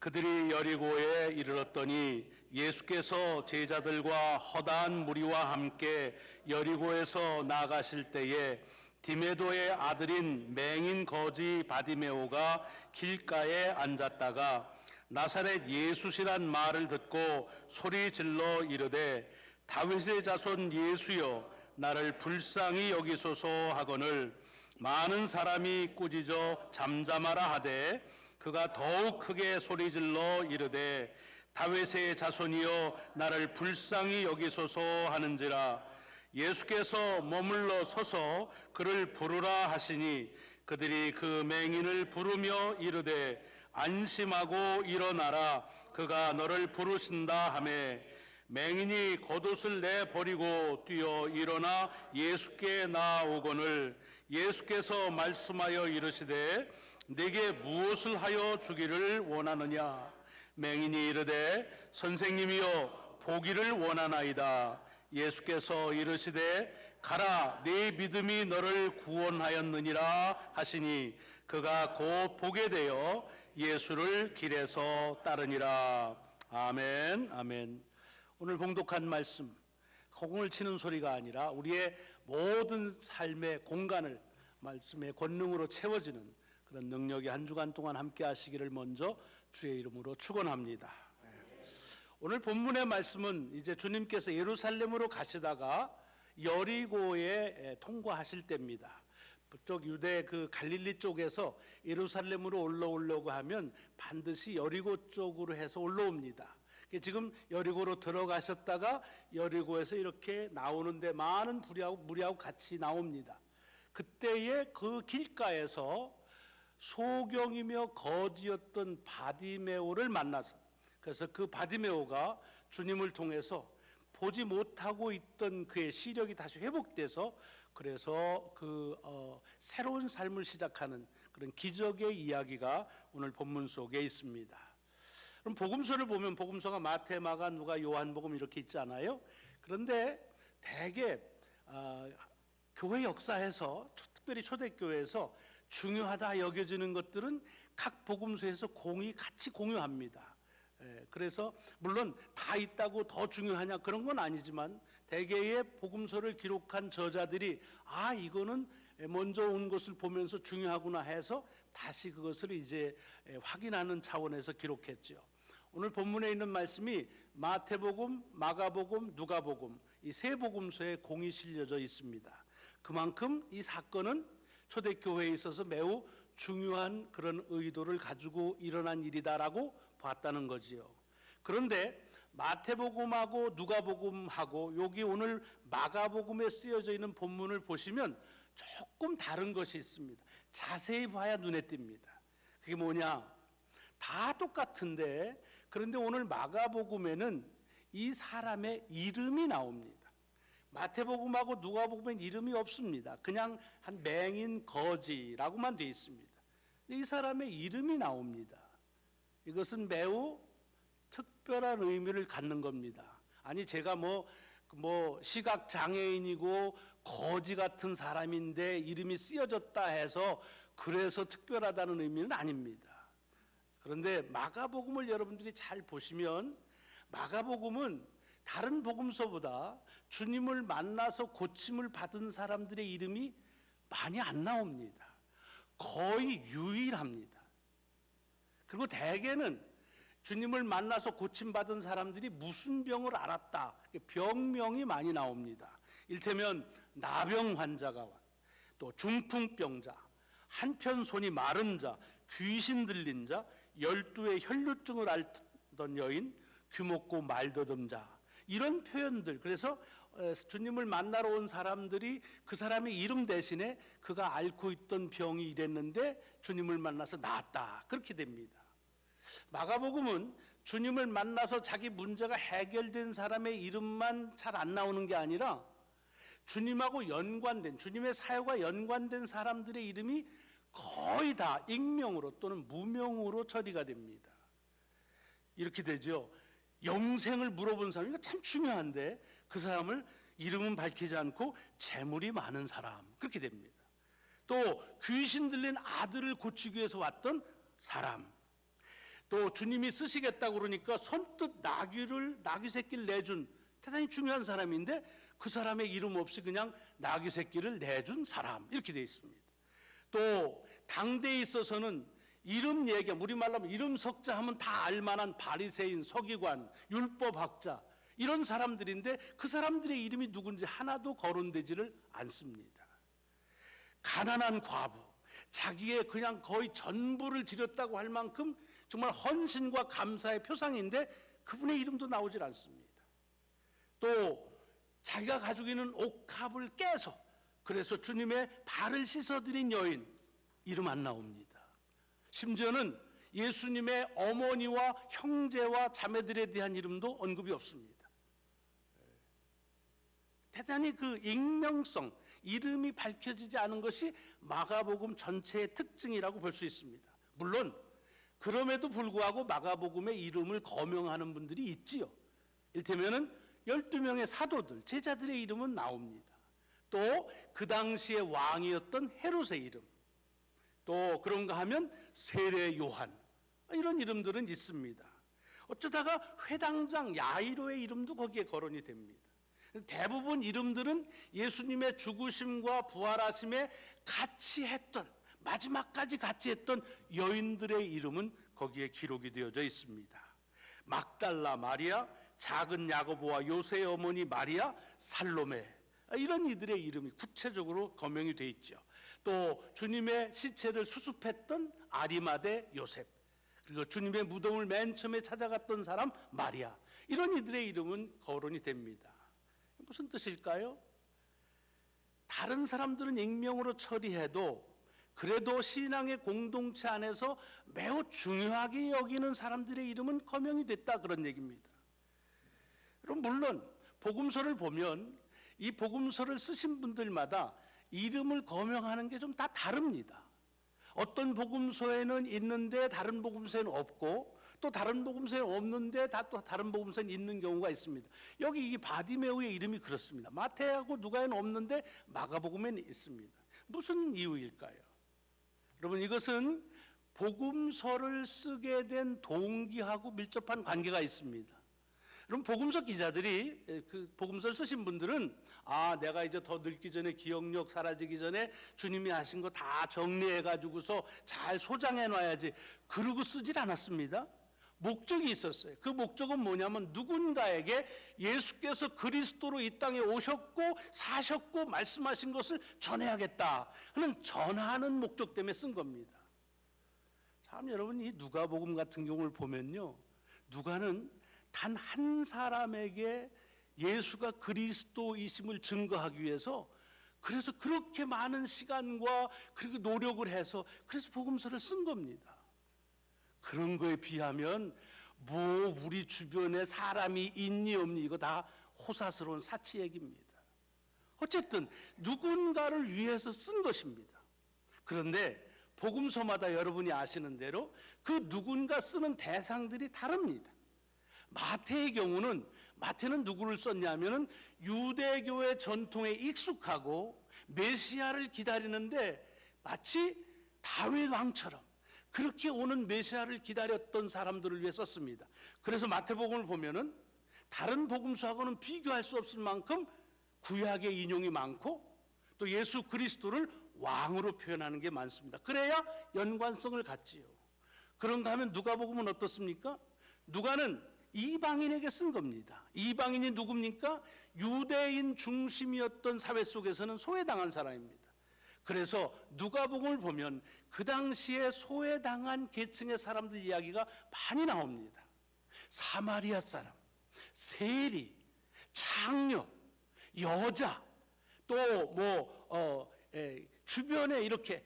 그들이 여리고에 이르렀더니 예수께서 제자들과 허다한 무리와 함께 여리고에서 나가실 때에 디메도의 아들인 맹인 거지 바디메오가 길가에 앉았다가 나사렛 예수시란 말을 듣고 소리 질러 이르되 다윗의 자손 예수여 나를 불쌍히 여기소서 하거늘 많은 사람이 꾸짖어 잠잠하라 하되 그가 더욱 크게 소리질러 이르되 다윗의 자손이여 나를 불쌍히 여기소서 하는지라. 예수께서 머물러 서서 그를 부르라 하시니 그들이 그 맹인을 부르며 이르되 안심하고 일어나라 그가 너를 부르신다 하매 맹인이 겉옷을 내버리고 뛰어 일어나 예수께 나아오거늘 예수께서 말씀하여 이르시되 내게 무엇을 하여 주기를 원하느냐. 맹인이 이르되 선생님이여 보기를 원하나이다. 예수께서 이르시되 가라 네 믿음이 너를 구원하였느니라 하시니 그가 곧 보게 되어 예수를 길에서 따르니라. 아멘. 아멘. 오늘 봉독한 말씀 허공을 치는 소리가 아니라 우리의 모든 삶의 공간을 말씀의 권능으로 채워지는 그런 능력이 한 주간 동안 함께 하시기를 먼저 주의 이름으로 축원합니다. 오늘 본문의 말씀은 이제 주님께서 예루살렘으로 가시다가 여리고에 통과하실 때입니다. 그쪽 유대 그 갈릴리 쪽에서 예루살렘으로 올라오려고 하면 반드시 여리고 쪽으로 해서 올라옵니다. 지금 여리고로 들어가셨다가 여리고에서 이렇게 나오는데 많은 무리하고 같이 나옵니다. 그때에 그 길가에서 소경이며 거지였던 바디메오를 만나서 그래서 그 바디메오가 주님을 통해서 보지 못하고 있던 그의 시력이 다시 회복돼서 그래서 새로운 삶을 시작하는 그런 기적의 이야기가 오늘 본문 속에 있습니다. 그럼 복음서를 보면 복음서가 마태, 마가, 누가, 요한복음 이렇게 있잖아요. 그런데 대개 교회 역사에서 특별히 초대교회에서 중요하다 여겨지는 것들은 각 복음서에서 같이 공유합니다. 그래서 물론 다 있다고 더 중요하냐 그런 건 아니지만 대개의 복음서를 기록한 저자들이 이거는 먼저 온 것을 보면서 중요하구나 해서 다시 그것을 이제 확인하는 차원에서 기록했죠. 오늘 본문에 있는 말씀이 마태복음, 마가복음, 누가복음 이 세 복음서에 공이 실려져 있습니다. 그만큼 이 사건은 초대교회에 있어서 매우 중요한 그런 의도를 가지고 일어난 일이다라고 봤다는 거지요. 그런데 마태복음하고 누가복음하고 여기 오늘 마가복음에 쓰여져 있는 본문을 보시면 조금 다른 것이 있습니다. 자세히 봐야 눈에 띕니다. 그게 뭐냐? 다 똑같은데 그런데 오늘 마가복음에는 이 사람의 이름이 나옵니다. 마태복음하고 누가복음엔 이름이 없습니다. 그냥 한 맹인 거지라고만 되어 있습니다. 이 사람의 이름이 나옵니다. 이것은 매우 특별한 의미를 갖는 겁니다. 아니 제가 뭐 시각 장애인이고 거지 같은 사람인데 이름이 쓰여졌다 해서 그래서 특별하다는 의미는 아닙니다. 그런데 마가복음을 여러분들이 잘 보시면 마가복음은 다른 복음서보다 주님을 만나서 고침을 받은 사람들의 이름이 많이 안 나옵니다. 거의 유일합니다. 그리고 대개는 주님을 만나서 고침받은 사람들이 무슨 병을 앓았다 병명이 많이 나옵니다. 일테면 나병 환자가 또 중풍병자, 한편 손이 마른 자, 귀신 들린 자, 12의 혈루증을 앓던 여인, 귀먹고 말더듬 자 이런 표현들. 그래서 주님을 만나러 온 사람들이 그 사람의 이름 대신에 그가 앓고 있던 병이 이랬는데 주님을 만나서 나았다 그렇게 됩니다. 마가복음은 주님을 만나서 자기 문제가 해결된 사람의 이름만 잘 안 나오는 게 아니라 주님하고 연관된 주님의 사역과 연관된 사람들의 이름이 거의 다 익명으로 또는 무명으로 처리가 됩니다. 이렇게 되죠. 영생을 물어본 사람, 이거 참 중요한데 그 사람을 이름은 밝히지 않고 재물이 많은 사람 그렇게 됩니다. 또 귀신 들린 아들을 고치기 위해서 왔던 사람, 또 주님이 쓰시겠다고 그러니까 선뜻 나귀 새끼를 내준 대단히 중요한 사람인데 그 사람의 이름 없이 그냥 나귀 새끼를 내준 사람 이렇게 되어 있습니다. 또 당대에 있어서는 이름 얘기, 우리말로 하면 이름 석자 하면 다 알만한 바리새인, 서기관, 율법학자 이런 사람들인데 그 사람들의 이름이 누군지 하나도 거론되지를 않습니다. 가난한 과부, 자기의 그냥 거의 전부를 드렸다고 할 만큼 정말 헌신과 감사의 표상인데 그분의 이름도 나오질 않습니다. 또 자기가 가지고 있는 옥합을 깨서 그래서 주님의 발을 씻어드린 여인 이름 안 나옵니다. 심지어는 예수님의 어머니와 형제와 자매들에 대한 이름도 언급이 없습니다. 대단히 그 익명성, 이름이 밝혀지지 않은 것이 마가복음 전체의 특징이라고 볼 수 있습니다. 물론 그럼에도 불구하고 마가복음의 이름을 거명하는 분들이 있지요. 이를테면은 12명의 사도들, 제자들의 이름은 나옵니다. 또 그 당시의 왕이었던 헤롯의 이름, 또 그런가 하면 세례 요한 이런 이름들은 있습니다. 어쩌다가 회당장 야이로의 이름도 거기에 거론이 됩니다. 대부분 이름들은 예수님의 죽으심과 부활하심에 같이 했던, 마지막까지 같이 했던 여인들의 이름은 거기에 기록이 되어져 있습니다. 막달라 마리아, 작은 야고보와 요새의 어머니 마리아, 살로메 이런 이들의 이름이 구체적으로 거명이 되어 있죠. 또 주님의 시체를 수습했던 아리마대 요셉, 그리고 주님의 무덤을 맨 처음에 찾아갔던 사람 마리아 이런 이들의 이름은 거론이 됩니다. 무슨 뜻일까요? 다른 사람들은 익명으로 처리해도 그래도 신앙의 공동체 안에서 매우 중요하게 여기는 사람들의 이름은 거명이 됐다 그런 얘기입니다. 그럼 물론 복음서를 보면 이 복음서를 쓰신 분들마다 이름을 거명하는 게 좀 다 다릅니다. 어떤 복음서에는 있는데 다른 복음서에는 없고 또 다른 복음서에 없는데 또 다른 복음서에 있는 경우가 있습니다. 여기 이 바디메오의 이름이 그렇습니다. 마태하고 누가에는 없는데 마가복음에는 있습니다. 무슨 이유일까요? 여러분 이것은 복음서를 쓰게 된 동기하고 밀접한 관계가 있습니다. 그럼 복음서 기자들이 그 복음서를 쓰신 분들은 내가 이제 더 늙기 전에 기억력 사라지기 전에 주님이 하신 거 다 정리해 가지고서 잘 소장해 놔야지 그러고 쓰질 않았습니다. 목적이 있었어요. 그 목적은 뭐냐면 누군가에게 예수께서 그리스도로 이 땅에 오셨고 사셨고 말씀하신 것을 전해야겠다 하는 전하는 목적 때문에 쓴 겁니다. 참 여러분 이 누가복음 같은 경우를 보면요, 누가는 단 한 사람에게 예수가 그리스도이심을 증거하기 위해서 그래서 그렇게 많은 시간과 그리고 노력을 해서 그래서 복음서를 쓴 겁니다. 그런 거에 비하면 뭐 우리 주변에 사람이 있니 없니 이거 다 호사스러운 사치 얘기입니다. 어쨌든 누군가를 위해서 쓴 것입니다. 그런데 복음서마다 여러분이 아시는 대로 그 누군가 쓰는 대상들이 다릅니다. 마태의 경우는 마태는 누구를 썼냐면은 유대교의 전통에 익숙하고 메시아를 기다리는데 마치 다윗 왕처럼 그렇게 오는 메시아를 기다렸던 사람들을 위해 썼습니다. 그래서 마태복음을 보면은 다른 복음서하고는 비교할 수 없을 만큼 구약의 인용이 많고 또 예수 그리스도를 왕으로 표현하는 게 많습니다. 그래야 연관성을 갖지요. 그런가 하면 누가복음은 어떻습니까? 누가는 이방인에게 쓴 겁니다. 이방인이 누굽니까? 유대인 중심이었던 사회 속에서는 소외당한 사람입니다. 그래서 누가복음을 보면 그 당시에 소외당한 계층의 사람들 이야기가 많이 나옵니다. 사마리아 사람, 세리, 장녀, 여자, 또 주변에 이렇게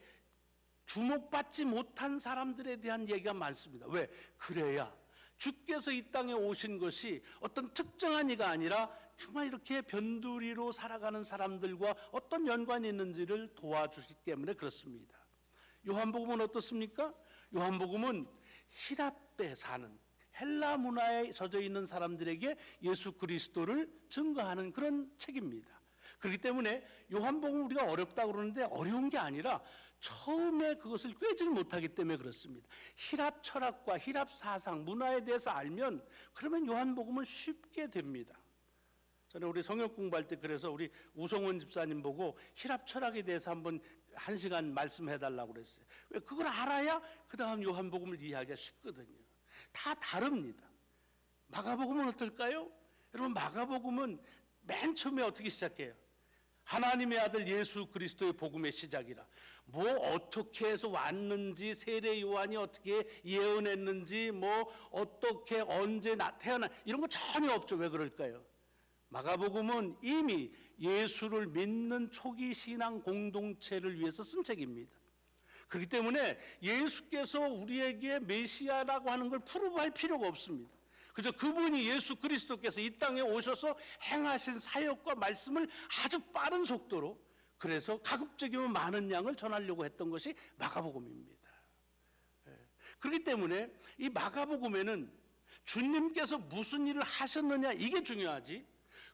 주목받지 못한 사람들에 대한 얘기가 많습니다. 왜? 그래야 주께서 이 땅에 오신 것이 어떤 특정한 이가 아니라 정말 이렇게 변두리로 살아가는 사람들과 어떤 연관이 있는지를 도와주시기 때문에 그렇습니다. 요한복음은 어떻습니까? 요한복음은 히라베 사는 헬라 문화에 젖어 있는 사람들에게 예수 그리스도를 증거하는 그런 책입니다. 그렇기 때문에 요한복음 우리가 어렵다고 그러는데 어려운 게 아니라 처음에 그것을 꿰지를 못하기 때문에 그렇습니다. 히랍 철학과 히랍 사상, 문화에 대해서 알면 그러면 요한복음은 쉽게 됩니다. 저는 우리 성역 공부할 때 그래서 우리 우성원 집사님 보고 히랍 철학에 대해서 한번 1시간 말씀해 달라고 그랬어요. 왜 그걸 알아야 그 다음 요한복음을 이해하기가 쉽거든요. 다 다릅니다. 마가복음은 어떨까요? 여러분 마가복음은 맨 처음에 어떻게 시작해요? 하나님의 아들 예수 그리스도의 복음의 시작이라. 뭐 어떻게 해서 왔는지, 세례 요한이 어떻게 예언했는지, 뭐 어떻게 언제 태어나 이런 거 전혀 없죠. 왜 그럴까요? 마가복음은 이미 예수를 믿는 초기 신앙 공동체를 위해서 쓴 책입니다. 그렇기 때문에 예수께서 우리에게 메시아라고 하는 걸 프로브할 필요가 없습니다. 그저 그분이 예수 그리스도께서 이 땅에 오셔서 행하신 사역과 말씀을 아주 빠른 속도로, 그래서 가급적이면 많은 양을 전하려고 했던 것이 마가복음입니다. 그렇기 때문에 이 마가복음에는 주님께서 무슨 일을 하셨느냐 이게 중요하지,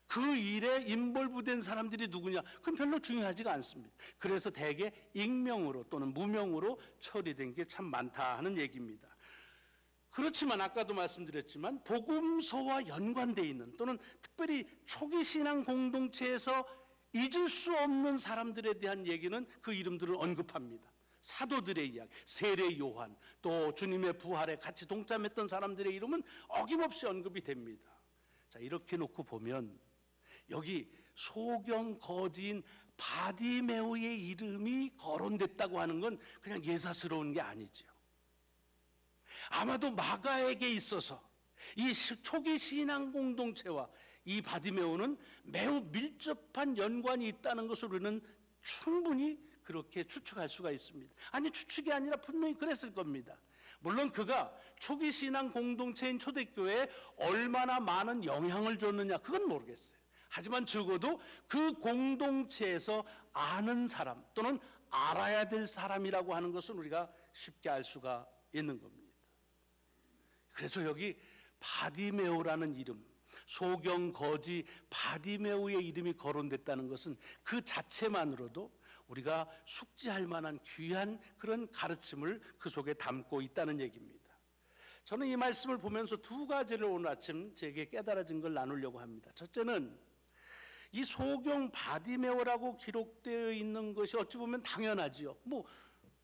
그 일에 인볼브된 사람들이 누구냐 그건 별로 중요하지가 않습니다. 그래서 대개 익명으로 또는 무명으로 처리된 게 참 많다 하는 얘기입니다. 그렇지만 아까도 말씀드렸지만 복음서와 연관되어 있는, 또는 특별히 초기 신앙 공동체에서 잊을 수 없는 사람들에 대한 얘기는 그 이름들을 언급합니다. 사도들의 이야기, 세례 요한, 또 주님의 부활에 같이 동참했던 사람들의 이름은 어김없이 언급이 됩니다. 자, 이렇게 놓고 보면 여기 소경 거지인 바디메오의 이름이 거론됐다고 하는 건 그냥 예사스러운 게 아니죠. 아마도 마가에게 있어서 이 초기 신앙 공동체와 이 바디메오는 매우 밀접한 연관이 있다는 것을 우리는 충분히 그렇게 추측할 수가 있습니다. 아니, 추측이 아니라 분명히 그랬을 겁니다. 물론 그가 초기 신앙 공동체인 초대교회에 얼마나 많은 영향을 줬느냐 그건 모르겠어요. 하지만 적어도 그 공동체에서 아는 사람 또는 알아야 될 사람이라고 하는 것은 우리가 쉽게 알 수가 있는 겁니다. 그래서 여기 바디메오라는 이름, 소경 거지 바디메오의 이름이 거론됐다는 것은 그 자체만으로도 우리가 숙지할 만한 귀한 그런 가르침을 그 속에 담고 있다는 얘기입니다. 저는 이 말씀을 보면서 두 가지를 오늘 아침 제게 깨달아진 걸 나누려고 합니다. 첫째는 이 소경 바디메오라고 기록되어 있는 것이 어찌 보면 당연하지요. 뭐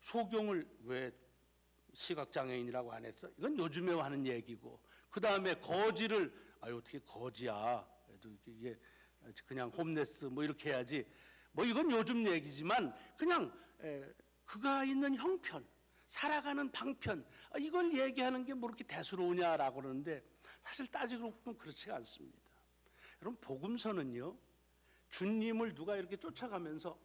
소경을 왜 시각장애인이라고 안 했어? 이건 요즘에 하는 얘기고, 그 다음에 거지를 어떻게 거지야? 그래도 이게 그냥 홈레스 뭐 이렇게 해야지. 뭐 이건 요즘 얘기지만 그냥 그가 있는 형편, 살아가는 방편, 이걸 얘기하는 게 뭐 이렇게 대수로우냐라고 그러는데 사실 따지고 보면 그렇지가 않습니다. 여러분 복음서는요, 주님을 누가 이렇게 쫓아가면서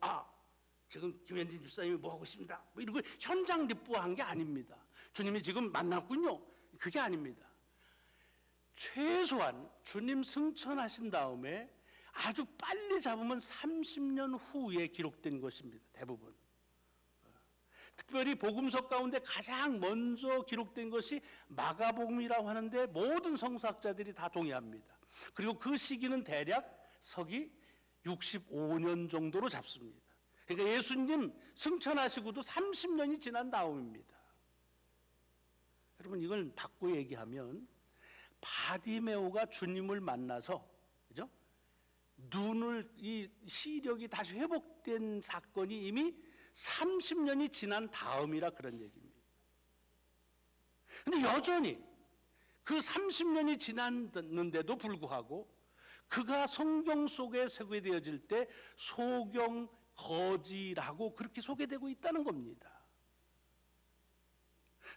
지금 김현진 집사님이 뭐 하고 있습니다, 뭐 이런 거 현장 리포한 게 아닙니다. 주님이 지금 만났군요, 그게 아닙니다. 최소한 주님 승천하신 다음에 아주 빨리 잡으면 30년 후에 기록된 것입니다. 대부분. 특별히 복음서 가운데 가장 먼저 기록된 것이 마가복음이라고 하는데 모든 성서학자들이 다 동의합니다. 그리고 그 시기는 대략 서기 65년 정도로 잡습니다. 그러니까 예수님 승천하시고도 30년이 지난 다음입니다. 여러분 이걸 바꿔 얘기하면 바디메오가 주님을 만나서, 그죠? 눈을 이 시력이 다시 회복된 사건이 이미 30년이 지난 다음이라 그런 얘기입니다. 그런데 여전히 그 30년이 지났는데도 불구하고 그가 성경 속에 소개되어질 때 소경 거지라고 그렇게 소개되고 있다는 겁니다.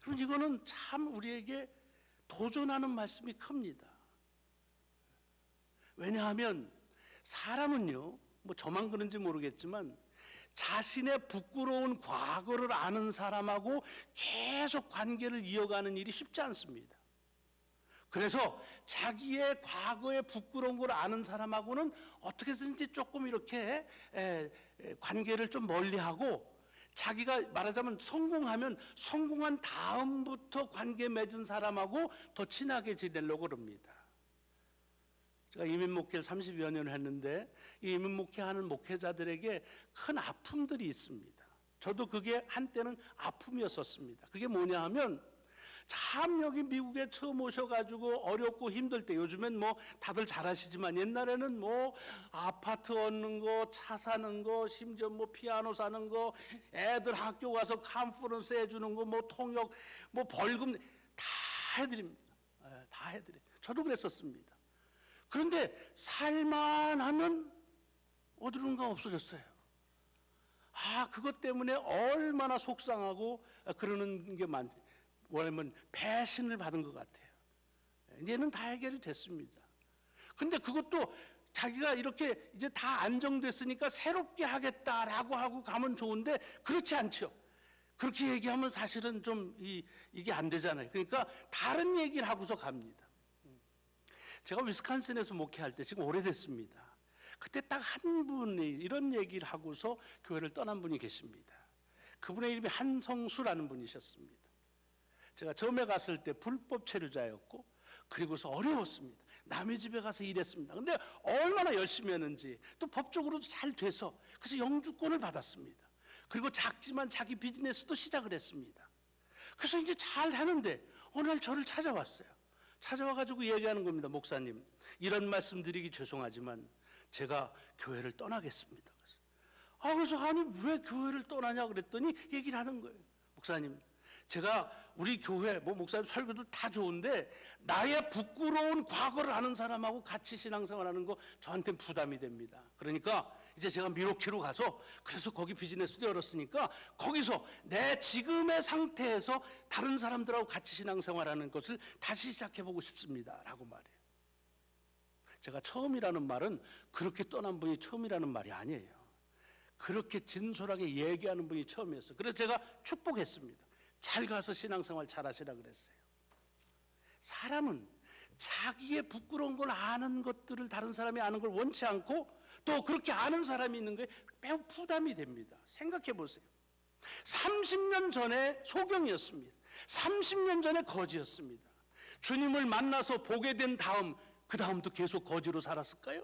그럼 이거는 참 우리에게 도전하는 말씀이 큽니다. 왜냐하면 사람은요, 뭐 저만 그런지 모르겠지만 자신의 부끄러운 과거를 아는 사람하고 계속 관계를 이어가는 일이 쉽지 않습니다. 그래서 자기의 과거의 부끄러운 걸 아는 사람하고는 어떻게 해서든지 조금 이렇게 관계를 좀 멀리하고, 자기가 말하자면 성공하면 성공한 다음부터 관계 맺은 사람하고 더 친하게 지내려고 합니다. 제가 이민 목회를 30여 년을 했는데 이 이민 목회하는 목회자들에게 큰 아픔들이 있습니다. 저도 그게 한때는 아픔이었었습니다. 그게 뭐냐 하면 참 여기 미국에 처음 오셔가지고 어렵고 힘들 때, 요즘엔 뭐 다들 잘 아시지만 옛날에는 뭐 아파트 얻는 거, 차 사는 거, 심지어 뭐 피아노 사는 거, 애들 학교 가서 컨퍼런스 해주는 거, 뭐 통역, 뭐 벌금 다 해드립니다. 다 해드려요. 저도 그랬었습니다. 그런데 살만하면 어디론가 없어졌어요. 그것 때문에 얼마나 속상하고 그러는 게 많지. 왜냐면 배신을 받은 것 같아요. 이제는 다 해결이 됐습니다. 근데 그것도 자기가 이렇게 이제 다 안정됐으니까 새롭게 하겠다라고 하고 가면 좋은데 그렇지 않죠. 그렇게 얘기하면 사실은 좀 이게 안 되잖아요. 그러니까 다른 얘기를 하고서 갑니다. 제가 위스콘신에서 목회할 때 지금 오래됐습니다. 그때 딱 한 분이 이런 얘기를 하고서 교회를 떠난 분이 계십니다. 그분의 이름이 한성수라는 분이셨습니다. 제가 처음에 갔을 때 불법 체류자였고, 그리고서 어려웠습니다. 남의 집에 가서 일했습니다. 근데 얼마나 열심히 했는지, 또 법적으로도 잘 돼서, 그래서 영주권을 받았습니다. 그리고 작지만 자기 비즈니스도 시작을 했습니다. 그래서 이제 잘 하는데 어느 날 저를 찾아왔어요. 찾아와가지고 얘기하는 겁니다. 목사님, 이런 말씀 드리기 죄송하지만 제가 교회를 떠나겠습니다. 그래서 아니 왜 교회를 떠나냐 그랬더니 얘기를 하는 거예요. 목사님, 제가 우리 교회 목사님 설교도 다 좋은데 나의 부끄러운 과거를 아는 사람하고 같이 신앙생활하는 거 저한테는 부담이 됩니다. 그러니까 이제 제가 미로키로 가서, 그래서 거기 비즈니스도 열었으니까 거기서 내 지금의 상태에서 다른 사람들하고 같이 신앙생활하는 것을 다시 시작해보고 싶습니다 라고 말해요. 제가 처음이라는 말은 그렇게 떠난 분이 처음이라는 말이 아니에요. 그렇게 진솔하게 얘기하는 분이 처음이었어요. 그래서 제가 축복했습니다. 잘 가서 신앙생활 잘 하시라 그랬어요. 사람은 자기의 부끄러운 걸 아는 것들을 다른 사람이 아는 걸 원치 않고, 또 그렇게 아는 사람이 있는 게 매우 부담이 됩니다. 생각해 보세요. 30년 전에 소경이었습니다. 30년 전에 거지였습니다. 주님을 만나서 보게 된 다음, 그 다음도 계속 거지로 살았을까요?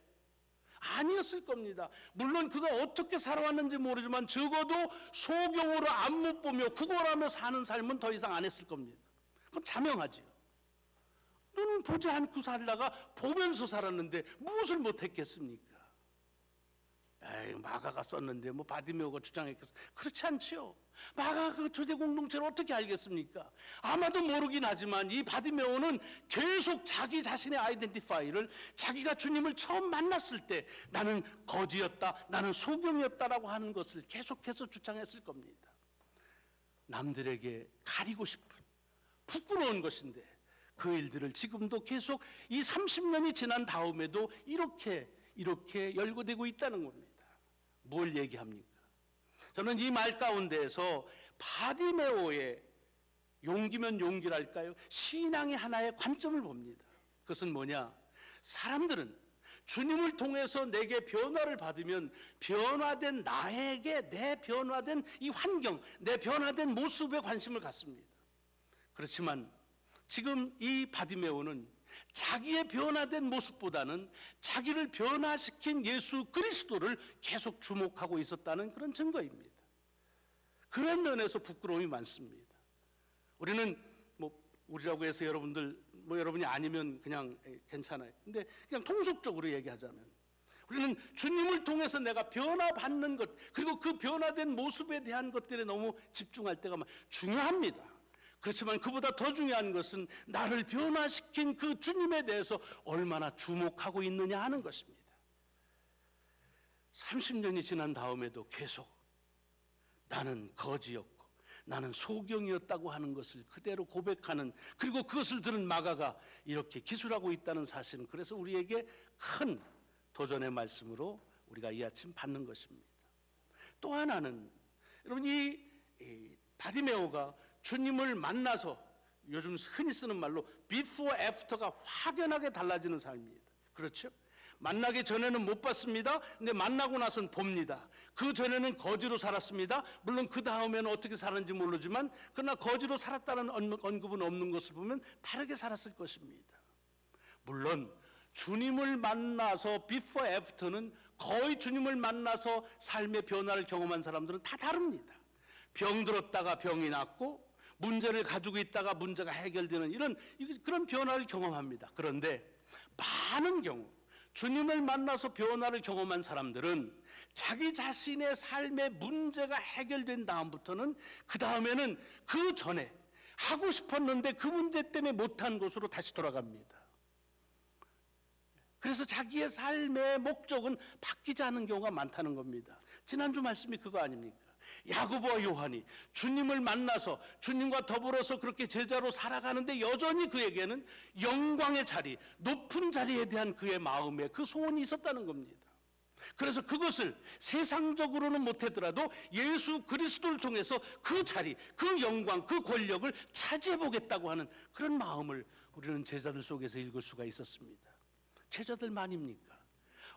아니었을 겁니다. 물론 그가 어떻게 살아왔는지 모르지만 적어도 소경으로 안못 보며 구걸하며 사는 삶은 더 이상 안 했을 겁니다. 그럼 자명하지요. 눈은 보지 않고 살다가 보면서 살았는데 무엇을 못했겠습니까? 마가가 썼는데 뭐 바디메오가 주장했겠어? 그렇지 않지요. 마가가 그 초대 공동체를 어떻게 알겠습니까? 아마도 모르긴 하지만 이 바디메오는 계속 자기 자신의 아이덴티파이를, 자기가 주님을 처음 만났을 때 나는 거지였다, 나는 소경이었다라고 하는 것을 계속해서 주장했을 겁니다. 남들에게 가리고 싶은 부끄러운 것인데 그 일들을 지금도 계속 이 30년이 지난 다음에도 이렇게 열거되고 있다는 겁니다. 뭘 얘기합니까? 저는 이 말 가운데에서 바디메오의 용기면 용기랄까요? 신앙의 하나의 관점을 봅니다. 그것은 뭐냐? 사람들은 주님을 통해서 내게 변화를 받으면 변화된 나에게 내 변화된 이 환경, 내 변화된 모습에 관심을 갖습니다. 그렇지만 지금 이 바디메오는 자기의 변화된 모습보다는 자기를 변화시킨 예수 그리스도를 계속 주목하고 있었다는 그런 증거입니다. 그런 면에서 부끄러움이 많습니다. 우리는 우리라고 해서 여러분들 여러분이 아니면 그냥 괜찮아요. 근데 그냥 통속적으로 얘기하자면 우리는 주님을 통해서 내가 변화받는 것, 그리고 그 변화된 모습에 대한 것들에 너무 집중할 때가 중요합니다. 그렇지만 그보다 더 중요한 것은 나를 변화시킨 그 주님에 대해서 얼마나 주목하고 있느냐 하는 것입니다. 30년이 지난 다음에도 계속 나는 거지였고 나는 소경이었다고 하는 것을 그대로 고백하는, 그리고 그것을 들은 마가가 이렇게 기술하고 있다는 사실은 그래서 우리에게 큰 도전의 말씀으로 우리가 이 아침 받는 것입니다. 또 하나는 여러분 이 바디메오가 주님을 만나서 요즘 흔히 쓰는 말로 before after가 확연하게 달라지는 삶입니다. 그렇죠? 만나기 전에는 못 봤습니다. 근데 만나고 나서는 봅니다. 그 전에는 거지로 살았습니다. 물론 그 다음에는 어떻게 살았는지 모르지만 그러나 거지로 살았다는 언급은 없는 것을 보면 다르게 살았을 것입니다. 물론 주님을 만나서 before after는 거의 주님을 만나서 삶의 변화를 경험한 사람들은 다 다릅니다. 병들었다가 병이 낫고 문제를 가지고 있다가 문제가 해결되는 그런 변화를 경험합니다. 그런데 많은 경우 주님을 만나서 변화를 경험한 사람들은 자기 자신의 삶의 문제가 해결된 다음부터는 그 다음에는 그 전에 하고 싶었는데 그 문제 때문에 못한 곳으로 다시 돌아갑니다. 그래서 자기의 삶의 목적은 바뀌지 않은 경우가 많다는 겁니다. 지난주 말씀이 그거 아닙니까? 야고보와 요한이 주님을 만나서 주님과 더불어서 그렇게 제자로 살아가는데 여전히 그에게는 영광의 자리, 높은 자리에 대한 그의 마음에 그 소원이 있었다는 겁니다. 그래서 그것을 세상적으로는 못하더라도 예수 그리스도를 통해서 그 자리, 그 영광, 그 권력을 차지해 보겠다고 하는 그런 마음을 우리는 제자들 속에서 읽을 수가 있었습니다. 제자들만입니까?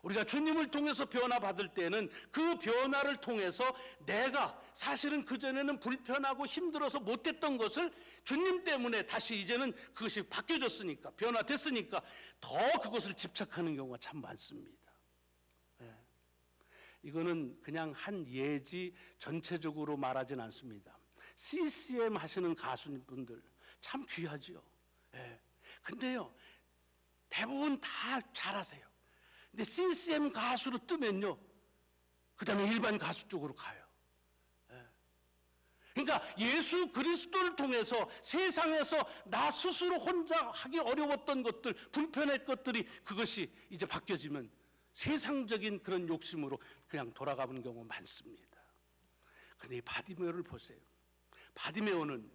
우리가 주님을 통해서 변화받을 때는 그 변화를 통해서 내가 사실은 그전에는 불편하고 힘들어서 못했던 것을 주님 때문에 다시 이제는 그것이 바뀌어졌으니까, 변화됐으니까 더 그것을 집착하는 경우가 참 많습니다. 이거는 그냥 한 예지 전체적으로 말하진 않습니다. CCM 하시는 가수분들 참 귀하죠. 근데요, 대부분 다 잘하세요. 근데 CCM 가수로 뜨면요, 그 다음에 일반 가수 쪽으로 가요. 그러니까 예수 그리스도를 통해서 세상에서 나 스스로 혼자 하기 어려웠던 것들, 불편할 것들이 그것이 이제 바뀌어지면 세상적인 그런 욕심으로 그냥 돌아가는 경우가 많습니다. 그런데 이 바디메오를 보세요. 바디메오는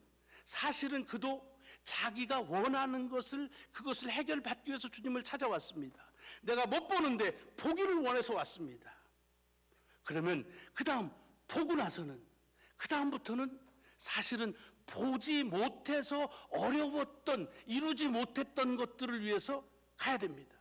사실은 그도 자기가 원하는 것을 그것을 해결받기 위해서 주님을 찾아왔습니다. 내가 못 보는데 보기를 원해서 왔습니다. 그러면 그 다음 보고 나서는 그 다음부터는 사실은 보지 못해서 어려웠던 이루지 못했던 것들을 위해서 가야 됩니다.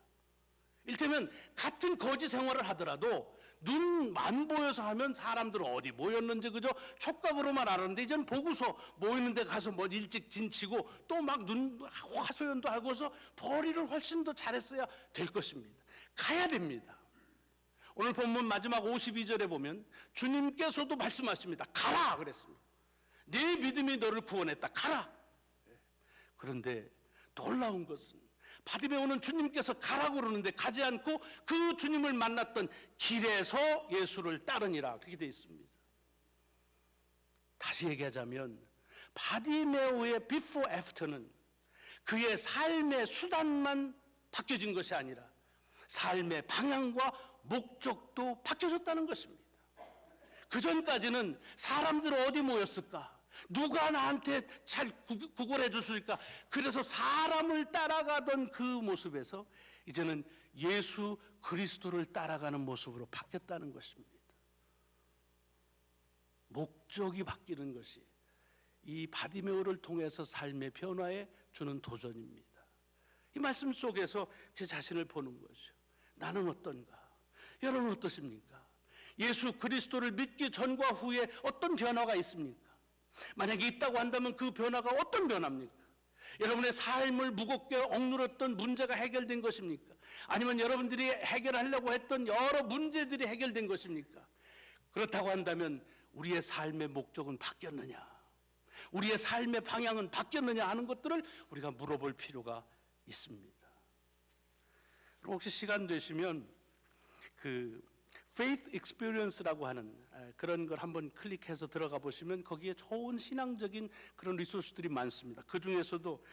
이를테면 같은 거지 생활을 하더라도 눈 안 보여서 하면 사람들은 어디 모였는지 그저 촉각으로만 알았는데 이제는 보고서 모이는 데 가서 뭐 일찍 진치고 또 막 눈 하소연도 하고서 벌이를 훨씬 더 잘했어야 될 것입니다. 가야 됩니다. 오늘 본문 마지막 52절에 보면 주님께서도 말씀하십니다. 가라 그랬습니다. 네 믿음이 너를 구원했다. 가라. 그런데 놀라운 것은 바디메오는 주님께서 가라고 그러는데 가지 않고 그 주님을 만났던 길에서 예수를 따르니라 그렇게 되어 있습니다. 다시 얘기하자면 바디메오의 before after는 그의 삶의 수단만 바뀌어진 것이 아니라 삶의 방향과 목적도 바뀌어졌다는 것입니다. 그 전까지는 사람들 어디 모였을까? 누가 나한테 잘 구걸해 줬을까? 그래서 사람을 따라가던 그 모습에서 이제는 예수 그리스도를 따라가는 모습으로 바뀌었다는 것입니다. 목적이 바뀌는 것이 이 바디메오를 통해서 삶의 변화에 주는 도전입니다. 이 말씀 속에서 제 자신을 보는 거죠. 나는 어떤가? 여러분 어떠십니까? 예수 그리스도를 믿기 전과 후에 어떤 변화가 있습니까? 만약에 있다고 한다면 그 변화가 어떤 변화입니까? 여러분의 삶을 무겁게 억눌렀던 문제가 해결된 것입니까? 아니면 여러분들이 해결하려고 했던 여러 문제들이 해결된 것입니까? 그렇다고 한다면 우리의 삶의 목적은 바뀌었느냐? 우리의 삶의 방향은 바뀌었느냐 하는 것들을 우리가 물어볼 필요가 있습니다. 혹시 시간 되시면 그 Faith Experience라고 하는 그런 걸 한번 클릭해서 들어가 보시면 거기에 좋은 신앙적인 그런 리소스들이 많습니다. 그 중에서도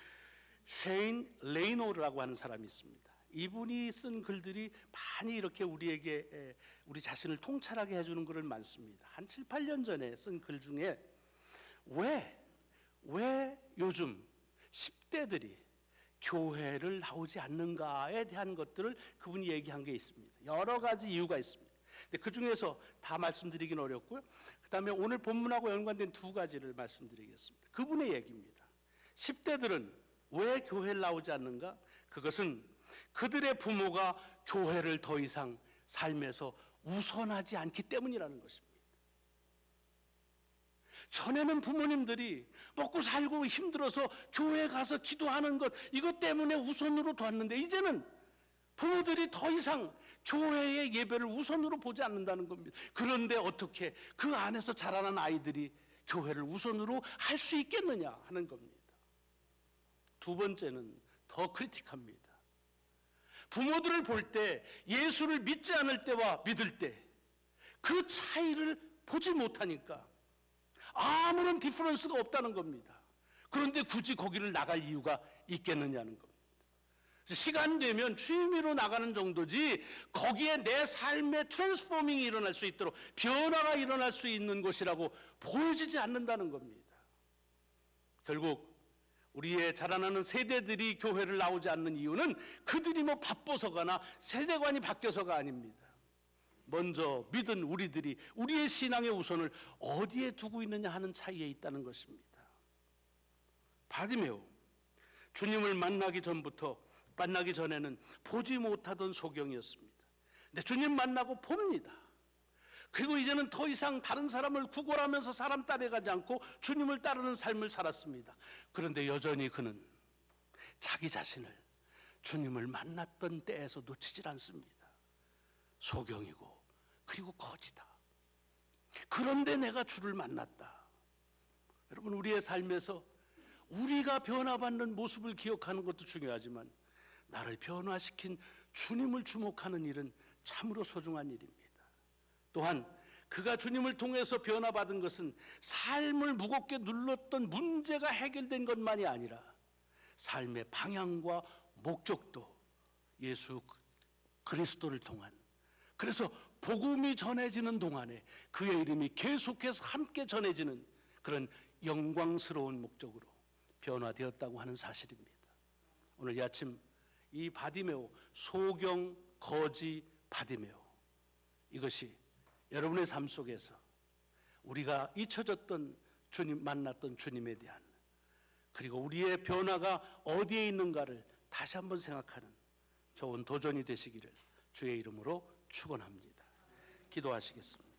쉐인 레이노르라고 하는 사람이 있습니다. 이분이 쓴 글들이 많이 이렇게 우리에게 우리 자신을 통찰하게 해주는 글을 많습니다. 한 7, 8년 전에 쓴 글 중에 왜 요즘 10대들이 교회를 나오지 않는가에 대한 것들을 그분이 얘기한 게 있습니다. 여러 가지 이유가 있습니다. 근데 그 중에서 다 말씀드리긴 어렵고요. 그 다음에 오늘 본문하고 연관된 두 가지를 말씀드리겠습니다. 그분의 얘기입니다. 10대들은 왜 교회를 나오지 않는가? 그것은 그들의 부모가 교회를 더 이상 삶에서 우선하지 않기 때문이라는 것입니다. 전에는 부모님들이 먹고 살고 힘들어서 교회 가서 기도하는 것 이것 때문에 우선으로 뒀는데 이제는 부모들이 더 이상 교회의 예배를 우선으로 보지 않는다는 겁니다. 그런데 어떻게 그 안에서 자라난 아이들이 교회를 우선으로 할 수 있겠느냐 하는 겁니다. 두 번째는 더 크리티컬합니다. 부모들을 볼 때 예수를 믿지 않을 때와 믿을 때 그 차이를 보지 못하니까 아무런 디퍼런스가 없다는 겁니다. 그런데 굳이 거기를 나갈 이유가 있겠느냐는 겁니다. 시간 되면 취미로 나가는 정도지 거기에 내 삶의 트랜스포밍이 일어날 수 있도록 변화가 일어날 수 있는 곳이라고 보여지지 않는다는 겁니다. 결국 우리의 자라나는 세대들이 교회를 나오지 않는 이유는 그들이 뭐 바빠서가나 세대관이 바뀌어서가 아닙니다. 먼저 믿은 우리들이 우리의 신앙의 우선을 어디에 두고 있느냐 하는 차이에 있다는 것입니다. 바디메오, 주님을 만나기 전에는 보지 못하던 소경이었습니다. 근데 주님 만나고 봅니다. 그리고 이제는 더 이상 다른 사람을 구걸하면서 사람 따라가지 않고 주님을 따르는 삶을 살았습니다. 그런데 여전히 그는 자기 자신을 주님을 만났던 때에서 놓치질 않습니다. 소경이고 그리고 거지다. 그런데 내가 주를 만났다. 여러분, 우리의 삶에서 우리가 변화받는 모습을 기억하는 것도 중요하지만 나를 변화시킨 주님을 주목하는 일은 참으로 소중한 일입니다. 또한 그가 주님을 통해서 변화받은 것은 삶을 무겁게 눌렀던 문제가 해결된 것만이 아니라 삶의 방향과 목적도 예수 그리스도를 통한, 그래서 복음이 전해지는 동안에 그의 이름이 계속해서 함께 전해지는 그런 영광스러운 목적으로 변화되었다고 하는 사실입니다. 오늘 이 아침 이 바디메오, 소경, 거지, 바디메오, 이것이 여러분의 삶 속에서 우리가 잊혀졌던 주님, 만났던 주님에 대한, 그리고 우리의 변화가 어디에 있는가를 다시 한번 생각하는 좋은 도전이 되시기를 주의 이름으로 축원합니다. 기도하시겠습니다.